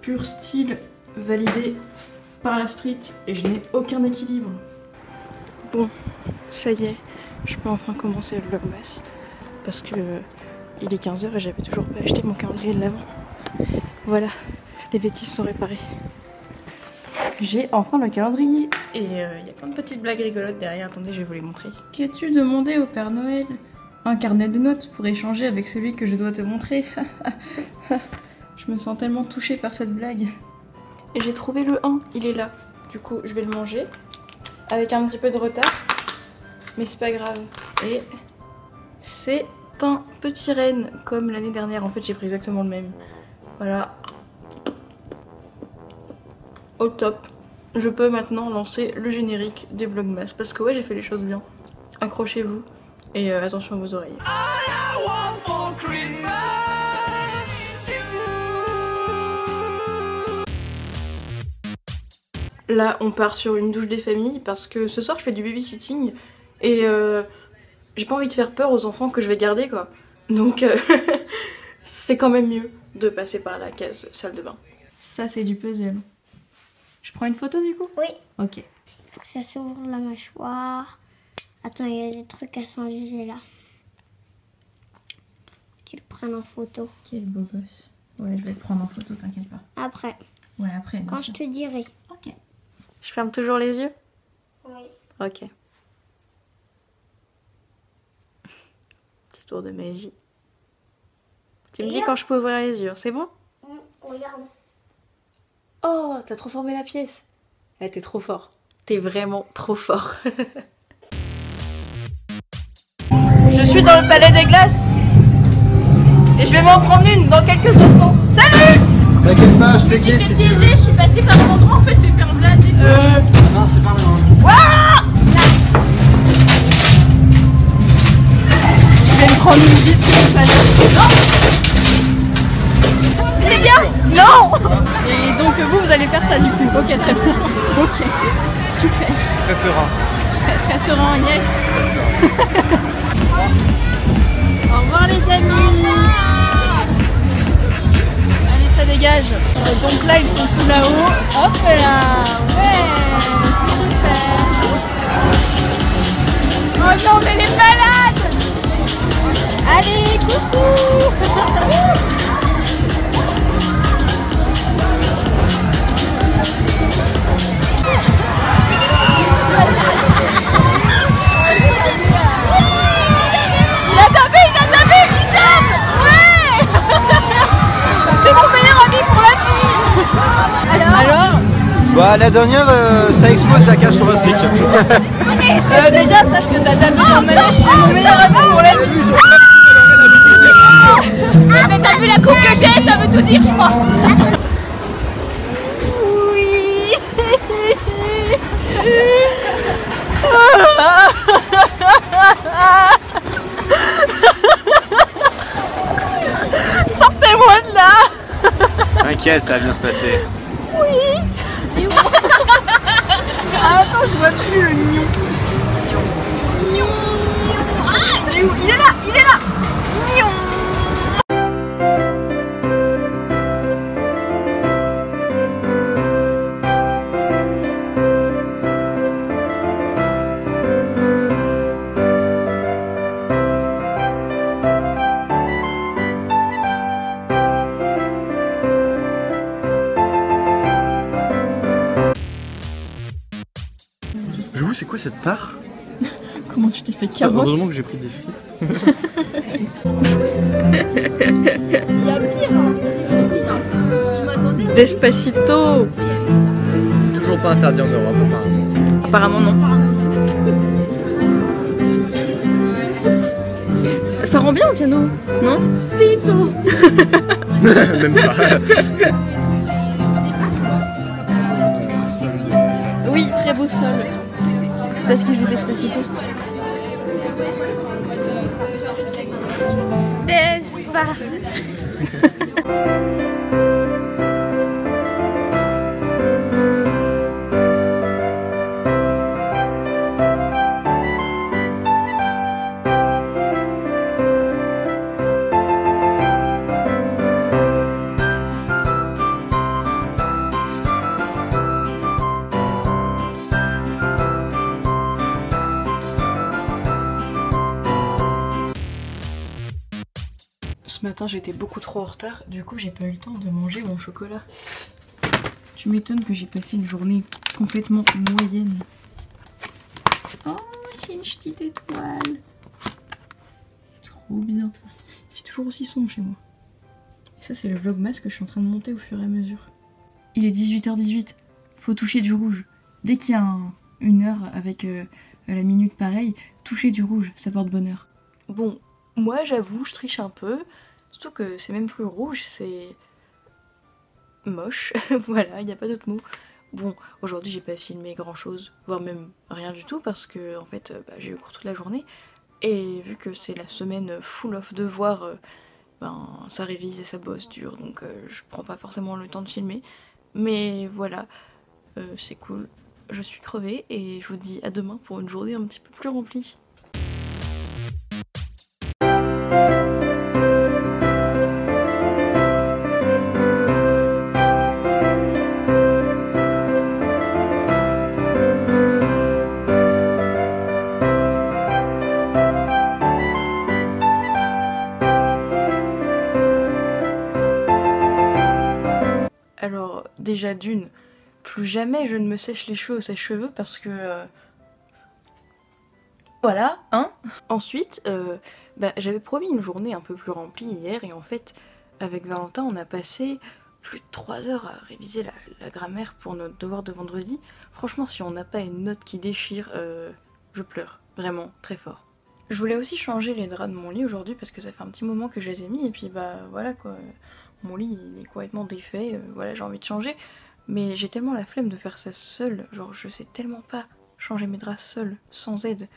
pur style validé par la street et je n'ai aucun équilibre. Bon, ça y est, je peux enfin commencer le vlogmas parce que il est 15 h et j'avais toujours pas acheté mon calendrier de l'avant. Voilà, les bêtises sont réparées. J'ai enfin le calendrier et il y a plein de petites blagues rigolotes derrière. Attendez, je vais vous les montrer. Qu'as-tu demandé au Père Noël? Un carnet de notes pour échanger avec celui que je dois te montrer. Je me sens tellement touchée par cette blague. Et j'ai trouvé le 1, il est là. Du coup, je vais le manger avec un petit peu de retard. Mais c'est pas grave. Et c'est un petit renne comme l'année dernière. En fait, j'ai pris exactement le même. Voilà. Au top. Je peux maintenant lancer le générique des vlogmas. Parce que ouais, j'ai fait les choses bien. Accrochez-vous. Et attention à vos oreilles. Là, on part sur une douche des familles parce que ce soir, je fais du babysitting et j'ai pas envie de faire peur aux enfants que je vais garder, quoi. Donc, c'est quand même mieux de passer par la case salle de bain. Ça, c'est du puzzle. Je prends une photo du coup? Oui. Ok. Il faut que ça s'ouvre la mâchoire. Attends, il y a des trucs à changer là. Tu le prends en photo. Quel beau gosse. Ouais, je vais le prendre en photo, t'inquiète pas. Après. Ouais, après. Quand je te dirai. Ok. Je ferme toujours les yeux? Oui. Ok. Petit tour de magie. Tu me dis quand je peux ouvrir les yeux, c'est bon? Regarde. Oh, t'as transformé la pièce. Eh, t'es trop fort. T'es vraiment trop fort. Je suis dans le palais des glaces. Et je vais m'en prendre une dans quelques instants. Salut! T'inquiète pas, je Je me suis fait piéger, je suis passée par un endroit, en fait j'ai fait un blade et tout. Non, c'est pas vraiment. Ouah! Je vais me prendre une vitre dans le palais. Non! C'était bien? Non! Et donc vous allez faire ça du coup. Ok, très bien. Ok, super. Très serein. Très serein, yes. Au revoir les amis. Allez, ça dégage. Donc là, ils sont tous là-haut. Hop là. Ouais, super. Oh non, mais les malades. Allez, coucou. Bah la dernière, ça explose la cage thoracique. Déjà, sache que t'as tapé en manège, c'est mon meilleur ami pour la vie. Mais t'as vu la coupe que j'ai, ça veut tout dire, je crois. Oui. Sortez-moi de là. T'inquiète, ça va bien se passer. Oui. Ah, attends, je vois plus le gnon. Il est où? Il est là. Il est là. Gnon. J'avoue, c'est quoi cette part? Comment tu t'es fait carotte? Heureusement que j'ai pris des frites. Il y a pire, hein. Je m'attendais. Despacito. Toujours pas interdit en Europe, apparemment. Apparemment non. Ça rend bien au piano, non? C'est tout. Même pas. Oui, très beau sol. C'est parce qu'il joue Despacito. Despacito. matin j'étais beaucoup trop en retard, du coup j'ai pas eu le temps de manger mon chocolat. Tu m'étonnes que j'ai passé une journée complètement moyenne. Oh, c'est une petite étoile. Trop bien. Il fait toujours aussi sombre chez moi. Et ça c'est le vlogmas que je suis en train de monter au fur et à mesure. Il est 18h18, faut toucher du rouge. Dès qu'il y a une heure avec la minute pareille, toucher du rouge, ça porte bonheur. Bon, moi j'avoue, je triche un peu. Surtout que c'est même plus rouge, c'est moche. Voilà, il n'y a pas d'autre mot. Bon, aujourd'hui j'ai pas filmé grand chose, voire même rien du tout parce que en fait j'ai eu cours toute la journée. Et vu que c'est la semaine full of devoirs, ça révise et ça bosse dur, donc je prends pas forcément le temps de filmer. Mais voilà, c'est cool. Je suis crevée et je vous dis à demain pour une journée un petit peu plus remplie. Alors déjà d'une, plus jamais je ne me sèche les cheveux au sèche-cheveux parce que... voilà, hein. Ensuite, j'avais promis une journée un peu plus remplie hier et en fait, avec Valentin, on a passé plus de 3 heures à réviser la grammaire pour notre devoir de vendredi. Franchement, si on n'a pas une note qui déchire, je pleure, vraiment, très fort. Je voulais aussi changer les draps de mon lit aujourd'hui parce que ça fait un petit moment que je les ai mis et puis voilà quoi. Mon lit il est complètement défait, voilà j'ai envie de changer. Mais j'ai tellement la flemme de faire ça seule, genre je sais tellement pas changer mes draps seule, sans aide.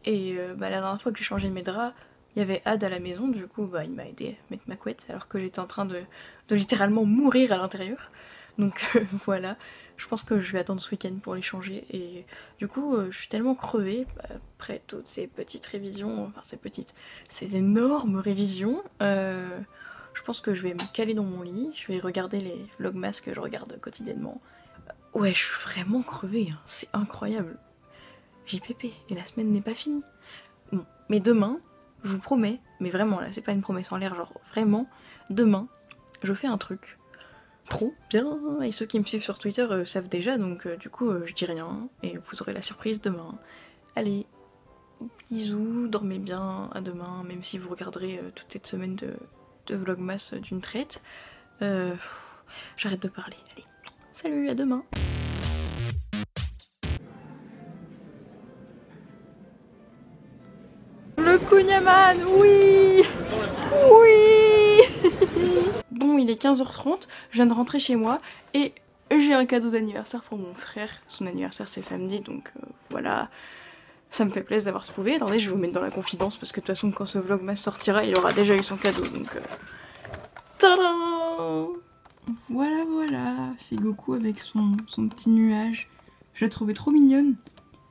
Et la dernière fois que j'ai changé mes draps, il y avait Ad à la maison, du coup il m'a aidé à mettre ma couette alors que j'étais en train de littéralement mourir à l'intérieur. Donc voilà, je pense que je vais attendre ce week-end pour les changer et du coup je suis tellement crevée après toutes ces petites révisions, enfin ces énormes révisions. Je pense que je vais me caler dans mon lit, je vais regarder les vlogmas que je regarde quotidiennement. Ouais, je suis vraiment crevée, hein. C'est incroyable. JPP, et la semaine n'est pas finie. Bon, mais demain, je vous promets, mais vraiment là, c'est pas une promesse en l'air, genre vraiment, demain, je fais un truc trop bien. Et ceux qui me suivent sur Twitter savent déjà, donc du coup, je dis rien, et vous aurez la surprise demain. Allez, bisous, dormez bien, à demain, même si vous regarderez toute cette semaine de vlogmas d'une traite. J'arrête de parler, allez, salut, à demain. Le Kunyaman, oui. Oui. Bon, il est 15h30, je viens de rentrer chez moi et j'ai un cadeau d'anniversaire pour mon frère. Son anniversaire c'est samedi, donc voilà. Ça me fait plaisir d'avoir trouvé. Attendez, je vais vous mettre dans la confidence parce que de toute façon quand ce vlogmas sortira, il aura déjà eu son cadeau, donc... Tadam! Voilà, c'est Goku avec son petit nuage. Je l'ai trouvée trop mignonne.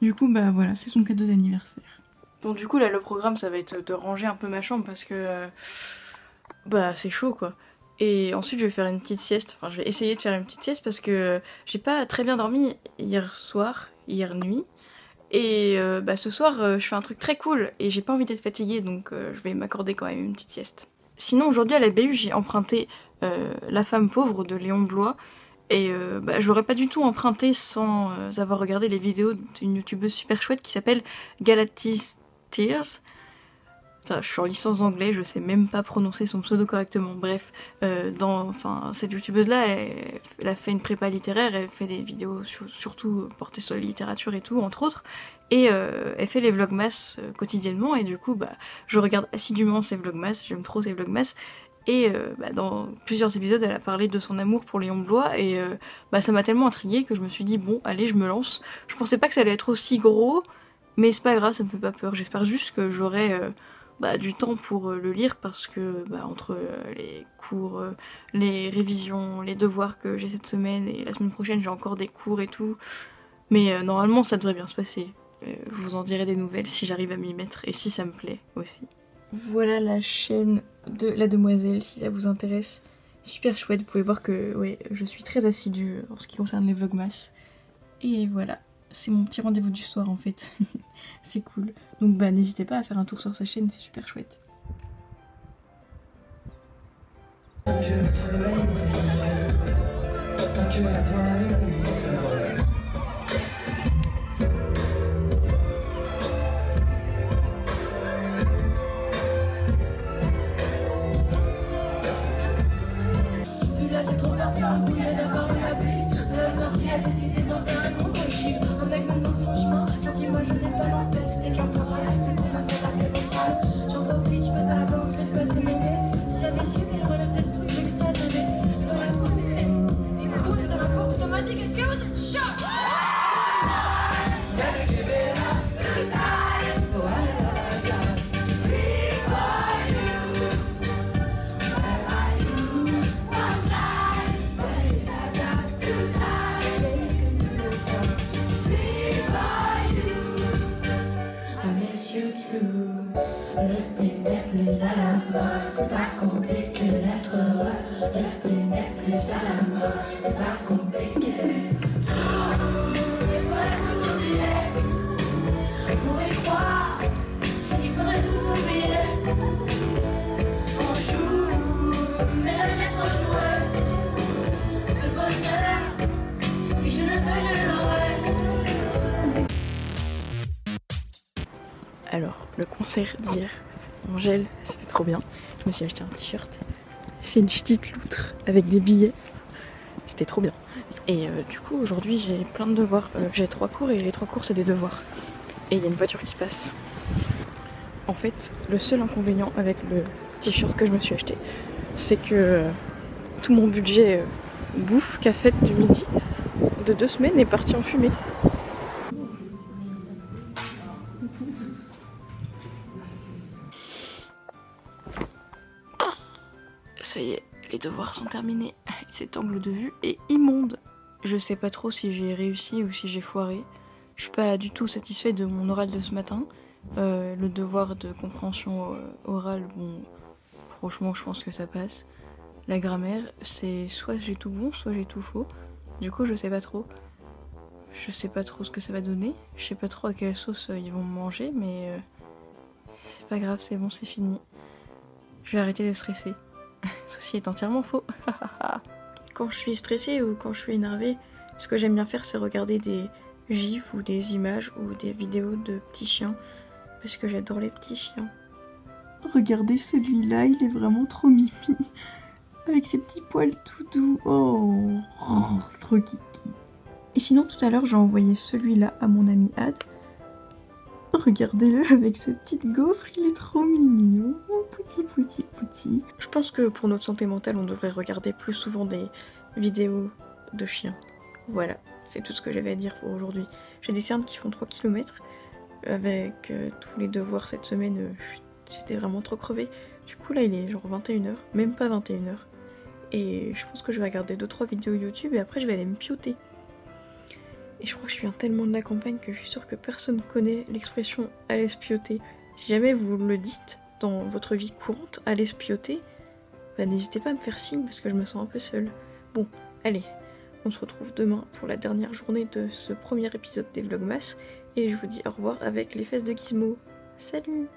Du coup, voilà, c'est son cadeau d'anniversaire. Bon, du coup, là, le programme, ça va être de ranger un peu ma chambre parce que... c'est chaud, quoi. Et ensuite, je vais faire une petite sieste. Enfin, je vais essayer de faire une petite sieste parce que j'ai pas très bien dormi hier nuit. Et ce soir, je fais un truc très cool et j'ai pas envie d'être fatiguée, donc je vais m'accorder quand même une petite sieste. Sinon, aujourd'hui à la BU, j'ai emprunté La femme pauvre de Léon Blois. Et je l'aurais pas du tout emprunté sans avoir regardé les vidéos d'une youtubeuse super chouette qui s'appelle Galatis Tears. Je suis en licence d'anglais, je sais même pas prononcer son pseudo correctement. Bref, cette youtubeuse-là, elle a fait une prépa littéraire, elle fait des vidéos surtout portées sur la littérature et tout, entre autres. Et elle fait les vlogmas quotidiennement, et du coup, je regarde assidûment ses vlogmas, j'aime trop ses vlogmas. Et dans plusieurs épisodes, elle a parlé de son amour pour Léon Blois, et ça m'a tellement intriguée que je me suis dit, bon, allez, je me lance. Je pensais pas que ça allait être aussi gros, mais c'est pas grave, ça me fait pas peur. J'espère juste que j'aurai... du temps pour le lire parce que entre les cours, les révisions, les devoirs que j'ai cette semaine et la semaine prochaine j'ai encore des cours et tout, mais normalement ça devrait bien se passer. Je vous en dirai des nouvelles si j'arrive à m'y mettre et si ça me plaît aussi. Voilà la chaîne de la demoiselle si ça vous intéresse, super chouette, vous pouvez voir que ouais, je suis très assidue en ce qui concerne les vlogmas. Et voilà, c'est mon petit rendez-vous du soir en fait. C'est cool. Donc n'hésitez pas à faire un tour sur sa chaîne, c'est super chouette. Là c'est trop parti en couille d'avoir eu la pluie. La Murphy a décidé d'enterrer mon cochille. Un mec me demande son chemin, gentil moi je détonne en fait. C'était qu'un travail, c'est qu'on m'a fait rater mon train. J'en profite, je passe à la banque, laisse passer mes mails. Si j'avais su qu'elle relèverait tous ces extraits de bébé, je l'aurais poussé. Écoute, c'est de la porte automatique, est-ce que vous êtes chaud? L'esprit n'est plus à la mode, c'est pas compliqué d'être heureux. L'esprit n'est plus à la mode, c'est pas compliqué. Il faudrait tout oublier, pour y croire, il faudrait tout oublier. On joue, mais là j'ai trop joué. Ce bonheur, si je le veux, je l'aurais. Alors, le concert d'hier, Angèle, c'était trop bien. Je me suis acheté un t-shirt. C'est une petite loutre avec des billets. C'était trop bien. Et du coup, aujourd'hui, j'ai plein de devoirs. J'ai 3 cours et les 3 cours, c'est des devoirs. Et il y a une voiture qui passe. En fait, le seul inconvénient avec le t-shirt que je me suis acheté, c'est que tout mon budget bouffe, café du midi de 2 semaines est parti en fumée. Ça y est, les devoirs sont terminés. Cet angle de vue est immonde. Je sais pas trop si j'ai réussi ou si j'ai foiré. Je suis pas du tout satisfaite de mon oral de ce matin. Le devoir de compréhension orale, bon, franchement, je pense que ça passe. La grammaire, c'est soit j'ai tout bon, soit j'ai tout faux. Du coup, je sais pas trop. Je sais pas trop ce que ça va donner. Je sais pas trop à quelle sauce ils vont me manger, mais c'est pas grave, c'est bon, c'est fini. Je vais arrêter de stresser. Ceci est entièrement faux. Quand je suis stressée ou quand je suis énervée, ce que j'aime bien faire, c'est regarder des gifs ou des images ou des vidéos de petits chiens. Parce que j'adore les petits chiens. Regardez celui-là, il est vraiment trop mimi. Avec ses petits poils tout doux. Oh, trop kiki. Et sinon, tout à l'heure, j'ai envoyé celui-là à mon ami Ad. Regardez-le avec ses petites gaufres, il est trop mignon. Oh, petit. Je pense que pour notre santé mentale, on devrait regarder plus souvent des vidéos de chiens. Voilà, c'est tout ce que j'avais à dire pour aujourd'hui. J'ai des cernes qui font 3 km. Avec tous les devoirs cette semaine, j'étais vraiment trop crevée. Du coup, là, il est genre 21h, même pas 21h. Et je pense que je vais regarder 2-3 vidéos YouTube et après, je vais aller me pioter. Et je crois que je viens tellement de la campagne que je suis sûre que personne connaît l'expression « aller se pioter ». Si jamais vous le dites dans votre vie courante, « aller se pioter », bah, n'hésitez pas à me faire signe parce que je me sens un peu seule. Bon, allez, on se retrouve demain pour la dernière journée de ce premier épisode des Vlogmas. Et je vous dis au revoir avec les fesses de Gizmo. Salut!